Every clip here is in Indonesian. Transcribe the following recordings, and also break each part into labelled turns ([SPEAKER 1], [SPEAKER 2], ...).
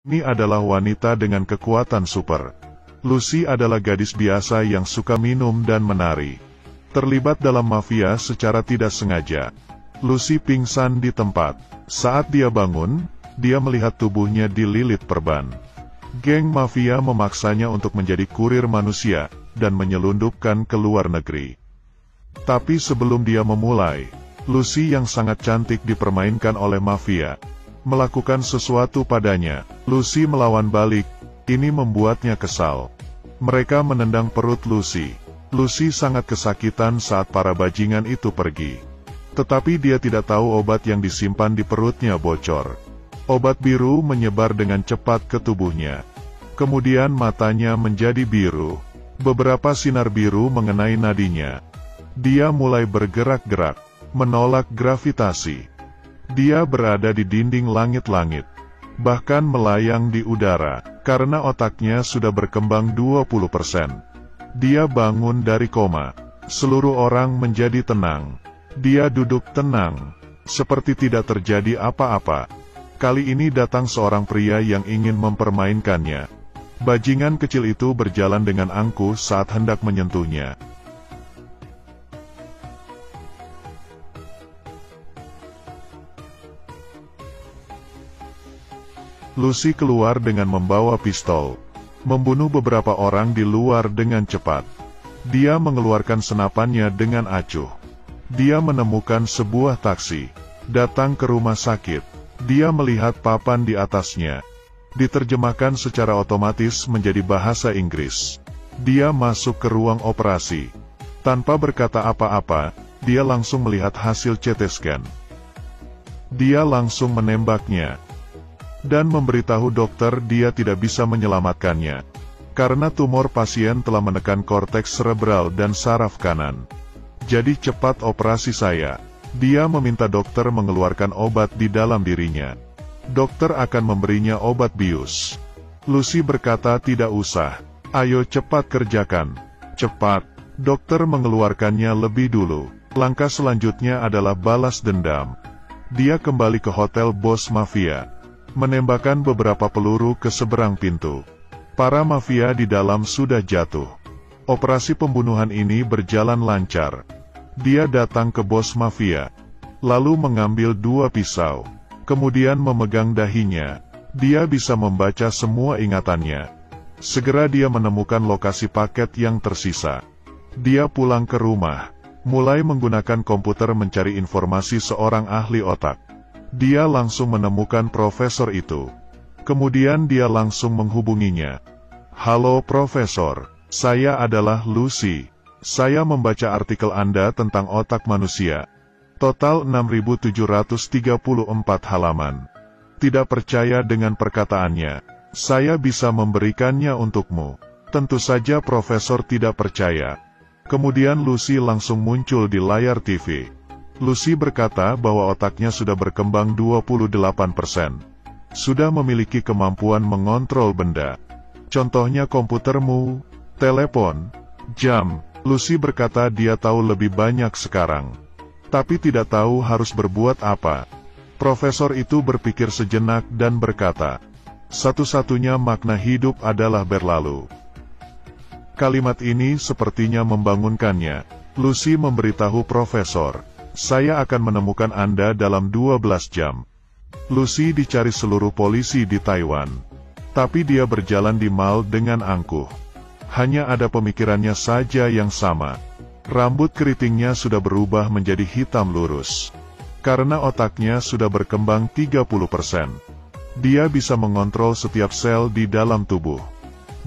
[SPEAKER 1] Ini adalah wanita dengan kekuatan super. Lucy adalah gadis biasa yang suka minum dan menari. Terlibat dalam mafia secara tidak sengaja. Lucy pingsan di tempat. Saat dia bangun, dia melihat tubuhnya dililit perban. Geng mafia memaksanya untuk menjadi kurir manusia, dan menyelundupkan ke luar negeri. Tapi sebelum dia memulai, Lucy yang sangat cantik dipermainkan oleh mafia. Melakukan sesuatu padanya, Lucy melawan balik, ini membuatnya kesal. Mereka menendang perut Lucy. Lucy sangat kesakitan saat para bajingan itu pergi. Tetapi dia tidak tahu obat yang disimpan di perutnya bocor. Obat biru menyebar dengan cepat ke tubuhnya. Kemudian matanya menjadi biru. Beberapa sinar biru mengenai nadinya. Dia mulai bergerak-gerak, menolak gravitasi. Dia berada di dinding langit-langit, bahkan melayang di udara, karena otaknya sudah berkembang 20%. Dia bangun dari koma. Seluruh orang menjadi tenang. Dia duduk tenang, seperti tidak terjadi apa-apa. Kali ini datang seorang pria yang ingin mempermainkannya. Bajingan kecil itu berjalan dengan angkuh saat hendak menyentuhnya. Lucy keluar dengan membawa pistol, membunuh beberapa orang di luar dengan cepat. Dia mengeluarkan senapannya dengan acuh. Dia menemukan sebuah taksi, datang ke rumah sakit. Dia melihat papan di atasnya. Diterjemahkan secara otomatis menjadi bahasa Inggris. Dia masuk ke ruang operasi. Tanpa berkata apa-apa, dia langsung melihat hasil CT scan. Dia langsung menembaknya. Dan memberitahu dokter dia tidak bisa menyelamatkannya. Karena tumor pasien telah menekan korteks cerebral dan saraf kanan. Jadi cepat operasi saya. Dia meminta dokter mengeluarkan obat di dalam dirinya. Dokter akan memberinya obat bius. Lucy berkata tidak usah. Ayo cepat kerjakan. Cepat. Dokter mengeluarkannya lebih dulu. Langkah selanjutnya adalah balas dendam. Dia kembali ke hotel bos mafia. Menembakkan beberapa peluru ke seberang pintu. Para mafia di dalam sudah jatuh. Operasi pembunuhan ini berjalan lancar. Dia datang ke bos mafia, lalu mengambil 2 pisau, kemudian memegang dahinya. Dia bisa membaca semua ingatannya. Segera dia menemukan lokasi paket yang tersisa. Dia pulang ke rumah, mulai menggunakan komputer mencari informasi seorang ahli otak. Dia langsung menemukan profesor itu. Kemudian dia langsung menghubunginya. Halo profesor, saya adalah Lucy. Saya membaca artikel Anda tentang otak manusia. Total 6.734 halaman. Tidak percaya dengan perkataannya. Saya bisa memberikannya untukmu. Tentu saja profesor tidak percaya. Kemudian Lucy langsung muncul di layar TV. Lucy berkata bahwa otaknya sudah berkembang 28%. Sudah memiliki kemampuan mengontrol benda. Contohnya komputermu, telepon, jam. Lucy berkata dia tahu lebih banyak sekarang. Tapi tidak tahu harus berbuat apa. Profesor itu berpikir sejenak dan berkata, satu-satunya makna hidup adalah berlalu. Kalimat ini sepertinya membangunkannya. Lucy memberitahu profesor, saya akan menemukan Anda dalam 12 jam. Lucy dicari seluruh polisi di Taiwan. Tapi dia berjalan di mall dengan angkuh. Hanya ada pemikirannya saja yang sama. Rambut keritingnya sudah berubah menjadi hitam lurus. Karena otaknya sudah berkembang 30%. Dia bisa mengontrol setiap sel di dalam tubuh.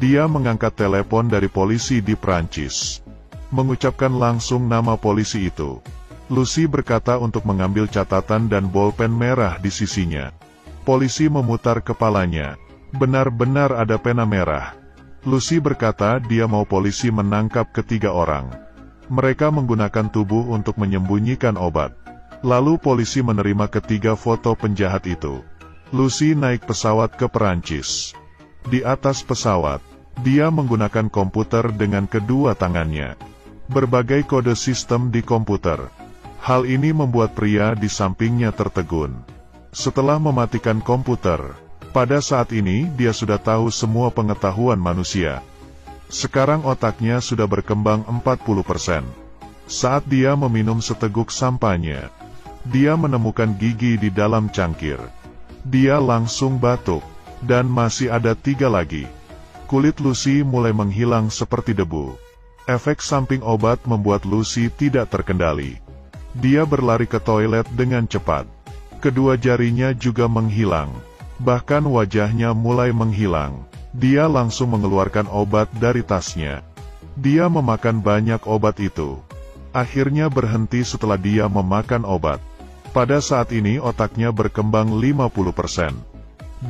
[SPEAKER 1] Dia mengangkat telepon dari polisi di Prancis. Mengucapkan langsung nama polisi itu. Lucy berkata untuk mengambil catatan dan bolpen merah di sisinya. Polisi memutar kepalanya. Benar-benar ada pena merah. Lucy berkata dia mau polisi menangkap ketiga orang. Mereka menggunakan tubuh untuk menyembunyikan obat. Lalu polisi menerima ketiga foto penjahat itu. Lucy naik pesawat ke Perancis. Di atas pesawat, dia menggunakan komputer dengan kedua tangannya. Berbagai kode sistem di komputer. Hal ini membuat pria di sampingnya tertegun. Setelah mematikan komputer, Pada saat ini, dia sudah tahu semua pengetahuan manusia. Sekarang otaknya sudah berkembang 40%. Saat dia meminum seteguk sampahnya, dia menemukan gigi di dalam cangkir. Dia langsung batuk, dan masih ada 3 lagi. Kulit Lucy mulai menghilang seperti debu. Efek samping obat membuat Lucy tidak terkendali. Dia berlari ke toilet dengan cepat. Kedua jarinya juga menghilang. Bahkan wajahnya mulai menghilang. Dia langsung mengeluarkan obat dari tasnya. Dia memakan banyak obat itu. Akhirnya berhenti setelah dia memakan obat. Pada saat ini otaknya berkembang 50%.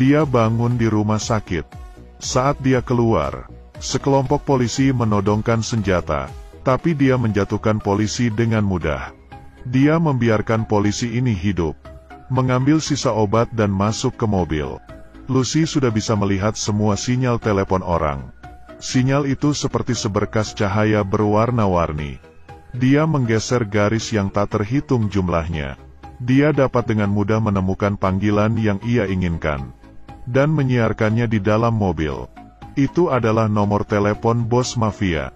[SPEAKER 1] Dia bangun di rumah sakit. Saat dia keluar, sekelompok polisi menodongkan senjata, tapi dia menjatuhkan polisi dengan mudah. Dia membiarkan polisi ini hidup, mengambil sisa obat dan masuk ke mobil. Lucy sudah bisa melihat semua sinyal telepon orang. Sinyal itu seperti seberkas cahaya berwarna-warni. Dia menggeser garis yang tak terhitung jumlahnya. Dia dapat dengan mudah menemukan panggilan yang ia inginkan, dan menyiarkannya di dalam mobil. Itu adalah nomor telepon bos mafia.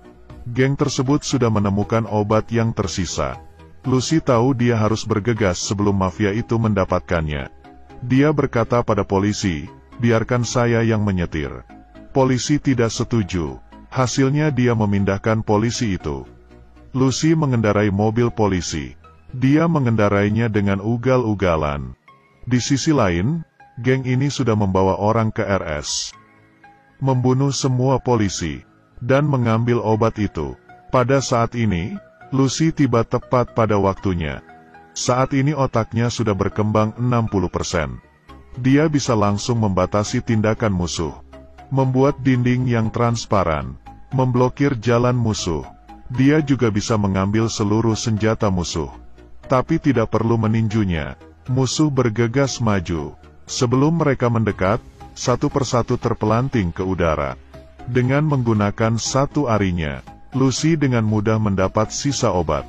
[SPEAKER 1] Geng tersebut sudah menemukan obat yang tersisa. Lucy tahu dia harus bergegas sebelum mafia itu mendapatkannya. Dia berkata pada polisi, "Biarkan saya yang menyetir." Polisi tidak setuju. Hasilnya dia memindahkan polisi itu. Lucy mengendarai mobil polisi. Dia mengendarainya dengan ugal-ugalan. Di sisi lain, geng ini sudah membawa orang ke RS, membunuh semua polisi, dan mengambil obat itu. Pada saat ini, Lucy tiba tepat pada waktunya. Saat ini otaknya sudah berkembang 60%. Dia bisa langsung membatasi tindakan musuh, membuat dinding yang transparan, memblokir jalan musuh. Dia juga bisa mengambil seluruh senjata musuh, tapi tidak perlu meninjunya. Musuh bergegas maju. Sebelum mereka mendekat, satu persatu terpelanting ke udara. Dengan menggunakan satu arinya, Lucy dengan mudah mendapat sisa obat.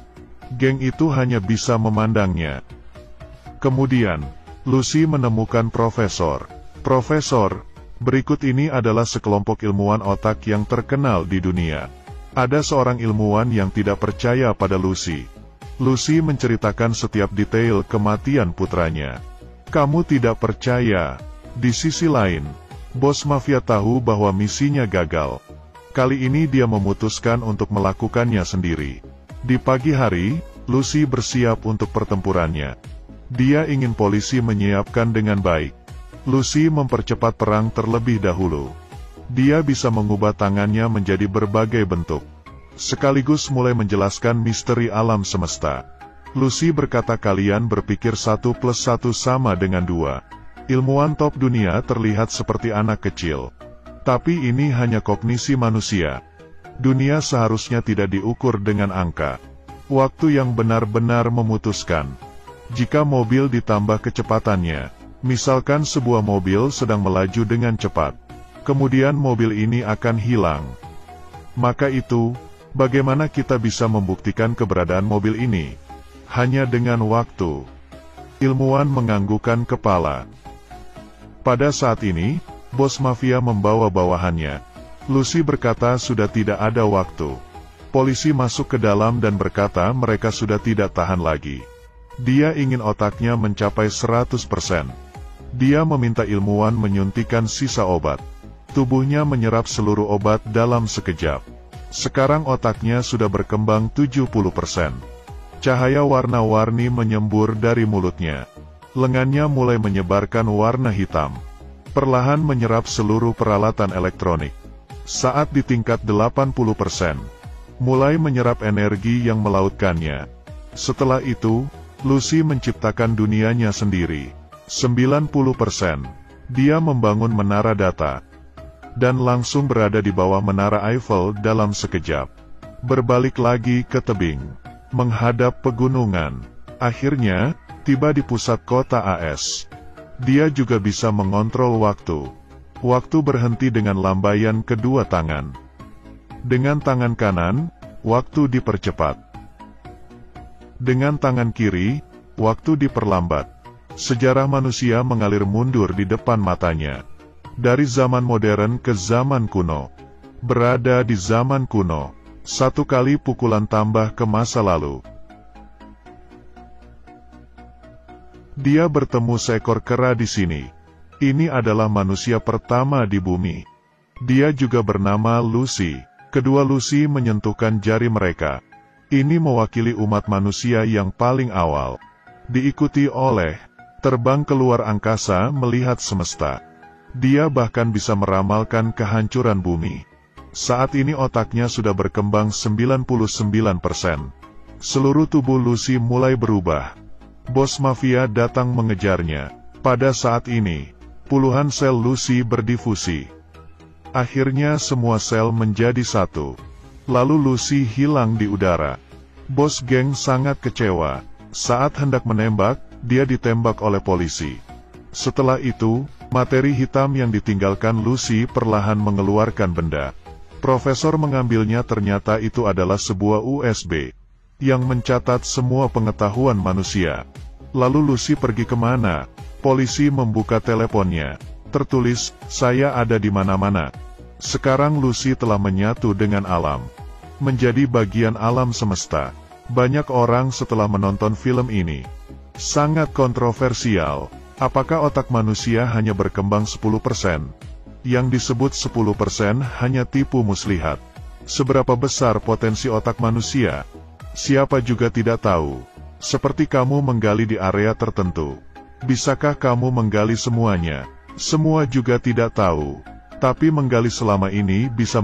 [SPEAKER 1] Geng itu hanya bisa memandangnya. Kemudian, Lucy menemukan Profesor. Berikut ini adalah sekelompok ilmuwan otak yang terkenal di dunia. Ada seorang ilmuwan yang tidak percaya pada Lucy. Lucy menceritakan setiap detail kematian putranya. Kamu tidak percaya. Di sisi lain, bos mafia tahu bahwa misinya gagal. Kali ini dia memutuskan untuk melakukannya sendiri. Di pagi hari, Lucy bersiap untuk pertempurannya. Dia ingin polisi menyiapkan dengan baik. Lucy mempercepat perang terlebih dahulu. Dia bisa mengubah tangannya menjadi berbagai bentuk, sekaligus mulai menjelaskan misteri alam semesta. Lucy berkata, kalian berpikir 1 + 1 sama dengan 2. Ilmuwan top dunia terlihat seperti anak kecil. Tapi ini hanya kognisi manusia. Dunia seharusnya tidak diukur dengan angka. Waktu yang benar-benar memutuskan. Jika mobil ditambah kecepatannya, misalkan sebuah mobil sedang melaju dengan cepat, kemudian mobil ini akan hilang. Maka itu, bagaimana kita bisa membuktikan keberadaan mobil ini? Hanya dengan waktu. Ilmuwan menganggukkan kepala. Pada saat ini, bos mafia membawa bawahannya. Lucy berkata sudah tidak ada waktu. Polisi masuk ke dalam dan berkata mereka sudah tidak tahan lagi. Dia ingin otaknya mencapai 100%. Dia meminta ilmuwan menyuntikkan sisa obat. Tubuhnya menyerap seluruh obat dalam sekejap. Sekarang otaknya sudah berkembang 70%. Cahaya warna-warni menyembur dari mulutnya. Lengannya mulai menyebarkan warna hitam. Perlahan menyerap seluruh peralatan elektronik. Saat di tingkat 80%, mulai menyerap energi yang melautkannya. Setelah itu, Lucy menciptakan dunianya sendiri. 90%. Dia membangun menara data, dan langsung berada di bawah menara Eiffel dalam sekejap. Berbalik lagi ke tebing, menghadap pegunungan. Akhirnya, tiba di pusat kota AS. Dia juga bisa mengontrol waktu. Waktu berhenti dengan lambaian kedua tangan. Dengan tangan kanan, waktu dipercepat. Dengan tangan kiri, waktu diperlambat. Sejarah manusia mengalir mundur di depan matanya. Dari zaman modern ke zaman kuno. Berada di zaman kuno. Satu kali pukulan tambah ke masa lalu. Dia bertemu seekor kera di sini. Ini adalah manusia pertama di bumi. Dia juga bernama Lucy. Kedua Lucy menyentuhkan jari mereka. Ini mewakili umat manusia yang paling awal. Diikuti oleh terbang keluar angkasa melihat semesta. Dia bahkan bisa meramalkan kehancuran bumi. Saat ini otaknya sudah berkembang 99%. Seluruh tubuh Lucy mulai berubah. Bos mafia datang mengejarnya. Pada saat ini, puluhan sel Lucy berdifusi. Akhirnya semua sel menjadi satu. Lalu Lucy hilang di udara. Bos geng sangat kecewa. Saat hendak menembak, dia ditembak oleh polisi. Setelah itu, materi hitam yang ditinggalkan Lucy perlahan mengeluarkan benda. Profesor mengambilnya, ternyata itu adalah sebuah USB yang mencatat semua pengetahuan manusia. Lalu Lucy pergi kemana? Polisi membuka teleponnya. Tertulis, "Saya ada di mana-mana." Sekarang Lucy telah menyatu dengan alam. Menjadi bagian alam semesta. Banyak orang setelah menonton film ini. Sangat kontroversial. Apakah otak manusia hanya berkembang 10%? Yang disebut 10% hanya tipu muslihat. Seberapa besar potensi otak manusia? Siapa juga tidak tahu. Seperti kamu menggali di area tertentu. Bisakah kamu menggali semuanya? Semua juga tidak tahu. Tapi menggali selama ini bisa